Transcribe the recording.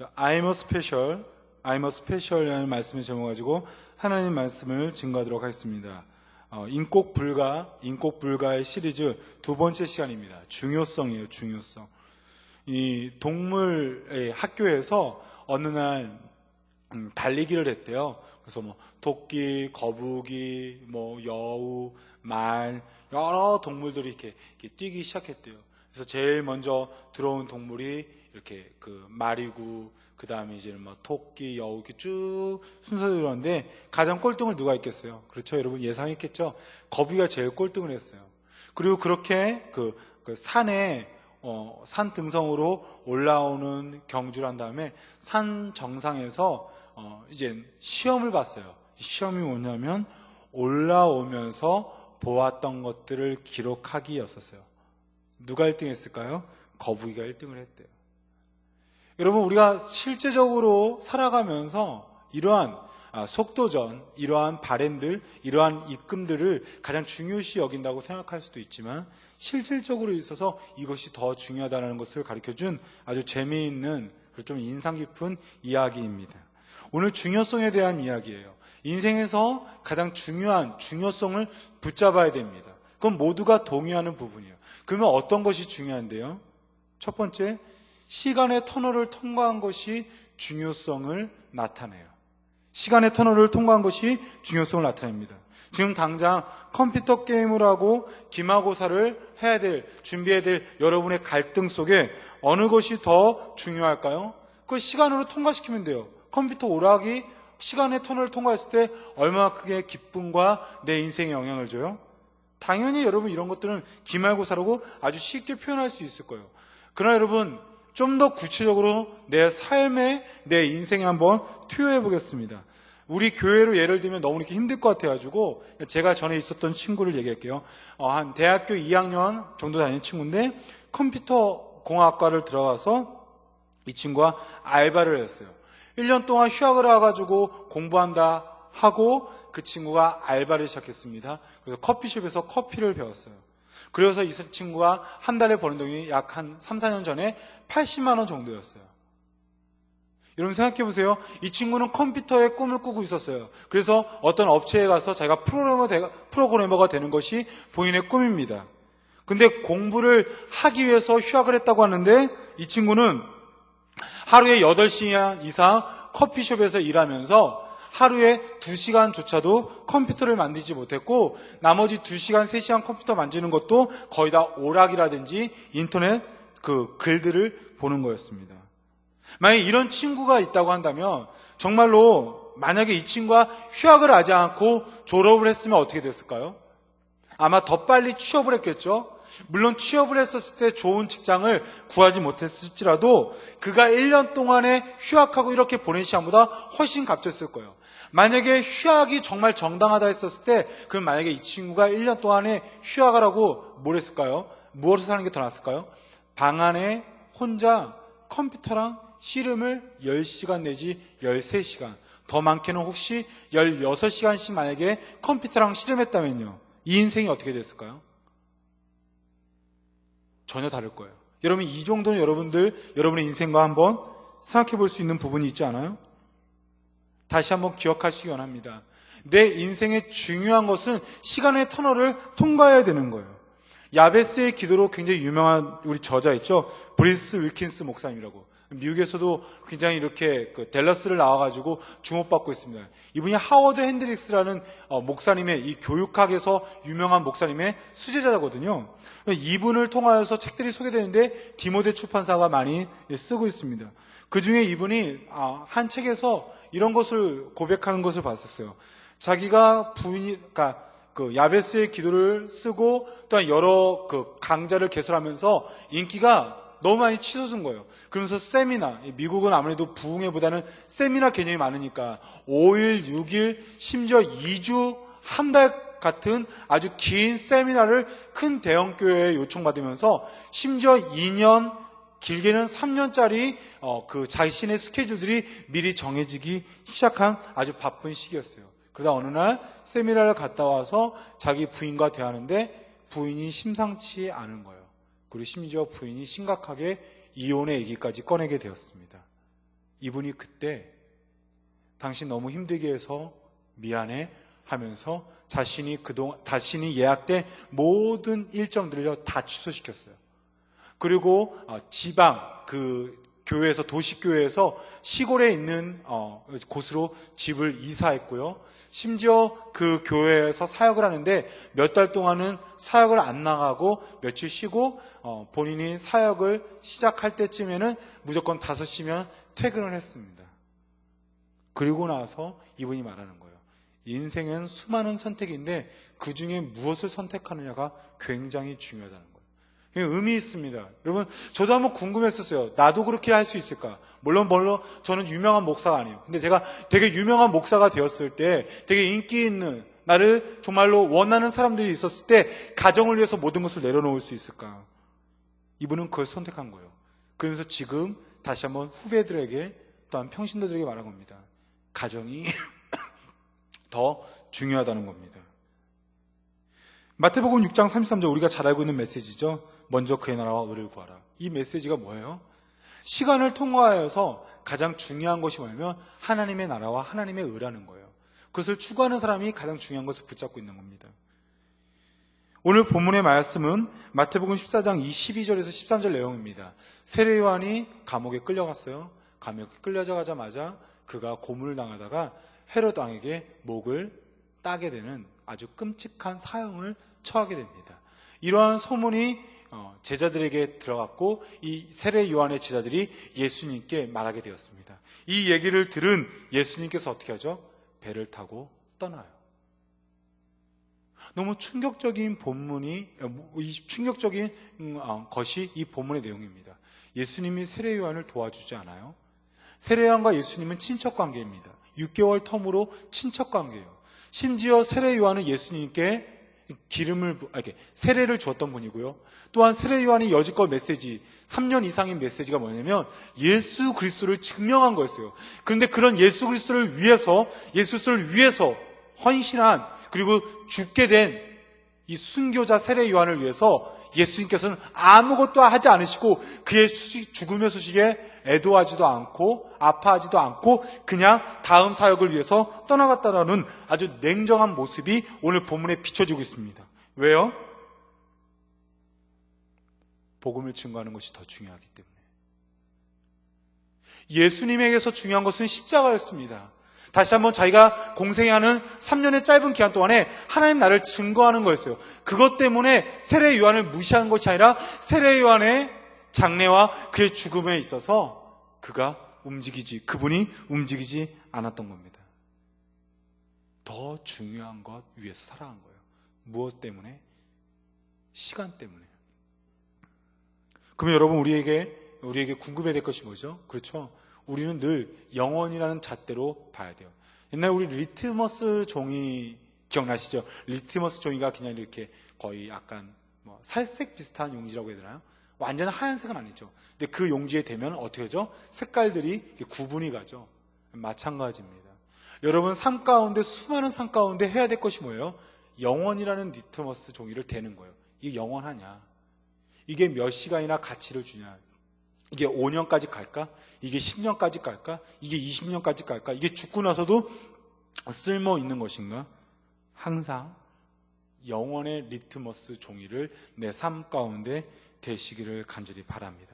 I'm a special이라는 말씀을 제목 가지고 하나님 말씀을 증거하도록 하겠습니다. 인곡불가의 시리즈 두 번째 시간입니다. 중요성이에요, 중요성. 이 동물의 학교에서 어느 날 달리기를 했대요. 그래서 토끼, 거북이, 여우, 말, 여러 동물들이 이렇게 뛰기 시작했대요. 그래서 제일 먼저 들어온 동물이 이렇게 말이고, 그 다음에 이제 토끼, 여우 이렇게 쭉 순서대로 들어왔는데 가장 꼴등을 누가 했겠어요? 그렇죠, 여러분 예상했겠죠? 거북이가 제일 꼴등을 했어요. 그리고 그렇게 산에 산 등성으로 올라오는 경주를 한 다음에 산 정상에서 이제 시험을 봤어요. 시험이 뭐냐면 올라오면서 보았던 것들을 기록하기였었어요. 누가 1등 했을까요? 거북이가 1등을 했대요. 여러분, 우리가 실제적으로 살아가면서 이러한 속도전, 이러한 바램들, 이러한 입금들을 가장 중요시 여긴다고 생각할 수도 있지만 실질적으로 있어서 이것이 더 중요하다는 것을 가르쳐준 아주 재미있는, 좀 인상 깊은 이야기입니다. 오늘 중요성에 대한 이야기예요. 인생에서 가장 중요한 중요성을 붙잡아야 됩니다. 그건 모두가 동의하는 부분이에요. 그러면 어떤 것이 중요한데요? 첫 번째, 시간의 터널을 통과한 것이 중요성을 나타내요. 시간의 터널을 통과한 것이 중요성을 나타냅니다. 지금 당장 컴퓨터 게임을 하고 기말고사를 준비해야 될 여러분의 갈등 속에 어느 것이 더 중요할까요? 그 시간으로 통과시키면 돼요. 컴퓨터 오락이 시간의 터널을 통과했을 때 얼마나 크게 기쁨과 내 인생에 영향을 줘요? 당연히 여러분 이런 것들은 기말고사라고 아주 쉽게 표현할 수 있을 거예요. 그러나 여러분 좀 더 구체적으로 내 삶에, 내 인생에 한번 투여해 보겠습니다. 우리 교회로 예를 들면 너무 이렇게 힘들 것 같아가지고 제가 전에 있었던 친구를 얘기할게요. 한 대학교 2학년 정도 다니는 친구인데 컴퓨터 공학과를 들어가서 이 친구가 알바를 했어요. 1년 동안 휴학을 와가지고 공부한다 하고 그 친구가 알바를 시작했습니다. 그래서 커피숍에서 커피를 배웠어요. 그래서 이 친구가 한 달에 버는 돈이 약 한 3, 4년 전에 80만 원 정도였어요. 여러분 생각해 보세요. 이 친구는 컴퓨터의 꿈을 꾸고 있었어요. 그래서 어떤 업체에 가서 자기가 프로그래머가 되는 것이 본인의 꿈입니다. 근데 공부를 하기 위해서 휴학을 했다고 하는데 이 친구는 하루에 8시간 이상 커피숍에서 일하면서 하루에 2시간조차도 컴퓨터를 만들지 못했고 나머지 2시간, 3시간 컴퓨터 만지는 것도 거의 다 오락이라든지 인터넷 글들을 보는 거였습니다. 만약에 이런 친구가 있다고 한다면 정말로 만약에 이 친구가 휴학을 하지 않고 졸업을 했으면 어떻게 됐을까요? 아마 더 빨리 취업을 했겠죠. 물론 취업을 했었을 때 좋은 직장을 구하지 못했을지라도 그가 1년 동안에 휴학하고 이렇게 보낸 시간보다 훨씬 값졌을 거예요. 만약에 휴학이 정말 정당하다 했었을 때 그럼 만약에 이 친구가 1년 동안에 휴학을 하고 뭘 했을까요? 무엇을 사는 게 더 낫을까요? 방 안에 혼자 컴퓨터랑 씨름을 10시간 내지 13시간, 더 많게는 혹시 16시간씩 만약에 컴퓨터랑 씨름했다면요, 이 인생이 어떻게 됐을까요? 전혀 다를 거예요. 여러분 이 정도는 여러분의 인생과 한번 생각해 볼 수 있는 부분이 있지 않아요? 다시 한번 기억하시기 원합니다. 내 인생의 중요한 것은 시간의 터널을 통과해야 되는 거예요. 야베스의 기도로 굉장히 유명한 우리 저자 있죠? 브리스 윌킨스 목사님이라고. 미국에서도 굉장히 이렇게 댈러스를 나와가지고 주목받고 있습니다. 이분이 하워드 핸드릭스라는 목사님의, 이 교육학에서 유명한 목사님의 수제자거든요. 이분을 통하여서 책들이 소개되는데 디모데 출판사가 많이 쓰고 있습니다. 그 중에 이분이 한 책에서 이런 것을 고백하는 것을 봤었어요. 자기가 야베스의 기도를 쓰고 또한 여러 강좌를 개설하면서 인기가 너무 많이 치솟은 거예요. 그러면서 세미나, 미국은 아무래도 부흥회보다는 세미나 개념이 많으니까 5일, 6일, 심지어 2주, 한 달 같은 아주 긴 세미나를 큰 대형 교회에 요청받으면서 심지어 2년, 길게는 3년짜리 자신의 스케줄들이 미리 정해지기 시작한 아주 바쁜 시기였어요. 그러다 어느 날 세미나를 갔다 와서 자기 부인과 대하는데 부인이 심상치 않은 거예요. 그리고 심지어 부인이 심각하게 이혼의 얘기까지 꺼내게 되었습니다. 이분이 그때 당신 너무 힘들게 해서 미안해 하면서 자신이 예약된 모든 일정들을 다 취소시켰어요. 그리고 지방 교회에서 도시교회에서 시골에 있는 곳으로 집을 이사했고요. 심지어 그 교회에서 사역을 하는데 몇 달 동안은 사역을 안 나가고 며칠 쉬고 본인이 사역을 시작할 때쯤에는 무조건 5시면 퇴근을 했습니다. 그리고 나서 이분이 말하는 거예요. 인생은 수많은 선택인데 그 중에 무엇을 선택하느냐가 굉장히 중요하다는 거예요. 의미 있습니다. 여러분, 저도 한번 궁금했었어요. 나도 그렇게 할 수 있을까? 물론 저는 유명한 목사가 아니에요. 근데 제가 되게 유명한 목사가 되었을 때, 되게 인기 있는, 나를 정말로 원하는 사람들이 있었을 때 가정을 위해서 모든 것을 내려놓을 수 있을까? 이분은 그걸 선택한 거예요. 그러면서 지금 다시 한번 후배들에게 또한 평신도들에게 말한 겁니다. 가정이 더 중요하다는 겁니다. 마태복음 6장 33절, 우리가 잘 알고 있는 메시지죠. 먼저 그의 나라와 의를 구하라. 이 메시지가 뭐예요? 시간을 통과하여서 가장 중요한 것이 뭐냐면 하나님의 나라와 하나님의 의라는 거예요. 그것을 추구하는 사람이 가장 중요한 것을 붙잡고 있는 겁니다. 오늘 본문의 말씀은 마태복음 14장 12절에서 13절 내용입니다. 세례 요한이 감옥에 끌려갔어요. 감옥에 끌려가자마자 그가 고문을 당하다가 헤롯 왕에게 목을 따게 되는 아주 끔찍한 사형을 처하게 됩니다. 이러한 소문이 제자들에게 들어갔고 이 세례 요한의 제자들이 예수님께 말하게 되었습니다. 이 얘기를 들은 예수님께서 어떻게 하죠? 배를 타고 떠나요. 너무 충격적인 충격적인 것이 이 본문의 내용입니다. 예수님이 세례 요한을 도와주지 않아요. 세례 요한과 예수님은 친척 관계입니다. 6개월 텀으로 친척 관계예요. 심지어 세례 요한은 예수님께 세례를 주었던 분이고요. 또한 세례 요한이 여지껏 메시지, 3년 이상인 메시지가 뭐냐면 예수 그리스도를 증명한 거였어요. 그런데 그런 예수 그리스도를 위해서 헌신한, 그리고 죽게 된 이 순교자 세례 요한을 위해서 예수님께서는 아무것도 하지 않으시고 그의 죽음의 소식에 애도하지도 않고 아파하지도 않고 그냥 다음 사역을 위해서 떠나갔다라는 아주 냉정한 모습이 오늘 본문에 비춰지고 있습니다. 왜요? 복음을 증거하는 것이 더 중요하기 때문에. 예수님에게서 중요한 것은 십자가였습니다. 다시 한번 자기가 공생하는 3년의 짧은 기간 동안에 하나님 나라를 증거하는 거였어요. 그것 때문에 세례 요한을 무시한 것이 아니라 세례 요한의 장례와 그의 죽음에 있어서 그분이 움직이지 않았던 겁니다. 더 중요한 것 위해서 살아간 거예요. 무엇 때문에? 시간 때문에. 그러면 여러분, 우리에게 궁금해야 될 것이 뭐죠? 그렇죠? 우리는 늘 영원이라는 잣대로 봐야 돼요. 옛날에 우리 리트머스 종이 기억나시죠? 리트머스 종이가 그냥 이렇게 거의 약간 살색 비슷한 용지라고 해야 되나요? 완전 하얀색은 아니죠. 근데 그 용지에 대면 어떻게 하죠? 색깔들이 구분이 가죠. 마찬가지입니다. 여러분, 수많은 삶 가운데 해야 될 것이 뭐예요? 영원이라는 리트머스 종이를 대는 거예요. 이게 영원하냐? 이게 몇 시간이나 가치를 주냐? 이게 5년까지 갈까? 이게 10년까지 갈까? 이게 20년까지 갈까? 이게 죽고 나서도 쓸모 있는 것인가? 항상 영원의 리트머스 종이를 내 삶 가운데 대시기를 간절히 바랍니다.